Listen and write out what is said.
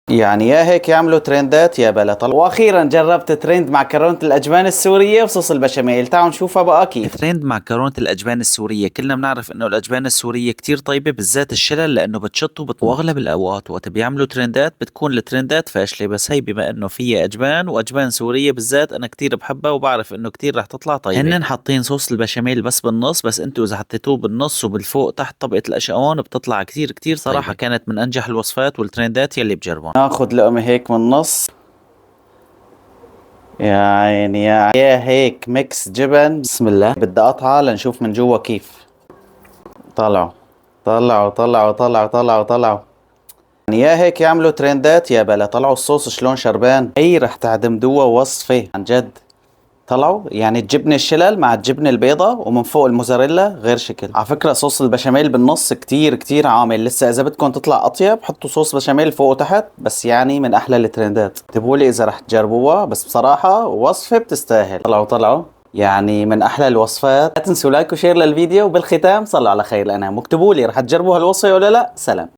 يعني يا هيك يعملوا ترندات يا بلا طلع. واخيرا جربت ترند معكرونة الاجبان السورية وصوص البشاميل، تعالوا نشوفها بقى كيف. ترند معكرونة الأجبان السورية. كلنا بنعرف إنه الأجبان السورية كتير طيبة، بالذات الشلل، لأنه بتشط وأغلب الأوقات وقت بيعملوا ترندات بتكون الترندات فاشلة، بس هي بما إنه فيها أجبان وأجبان سورية بالذات أنا كتير بحبها وبعرف إنه كتير رح تطلع طيبة. هنن حاطين صوص البشاميل بس بالنص، بس أنتوا إذا حطيتوه بالنص وبالفوق تحت طبقة الأشقوان بتطلع كتير كتير صراحة طيبة. كانت من أنجح الوصفات والترندات يلي بجربون. ناخد لقمة هيك من النص. يا عيني يا هيك ميكس جبن، بسم الله. بدي اقطعها لنشوف من جوا كيف. طلعوا طلعوا طلعوا طلعوا طلعوا طلعوا. يعني يا هيك يعملوا ترندات يا بلا طلعوا. الصوص شلون شربان، هي رح تعدمدوها وصفة عن جد. طلعوا يعني الجبنة الشلل مع الجبنة البيضة ومن فوق الموزاريلا غير شكل. على فكرة صوص البشاميل بالنص كتير كتير عامل. لسه اذا بدكم تطلع اطيب حطوا صوص بشاميل فوق وتحت، بس يعني من احلى الترندات. اكتبوا لي اذا رح تجربوها، بس بصراحة وصفة بتستاهل. طلعوا طلعوا يعني من احلى الوصفات. لا تنسوا لايك وشير للفيديو، وبالختام صلوا على خير الانام واكتبوا لي رح تجربوا هالوصفة ولا لا. سلام.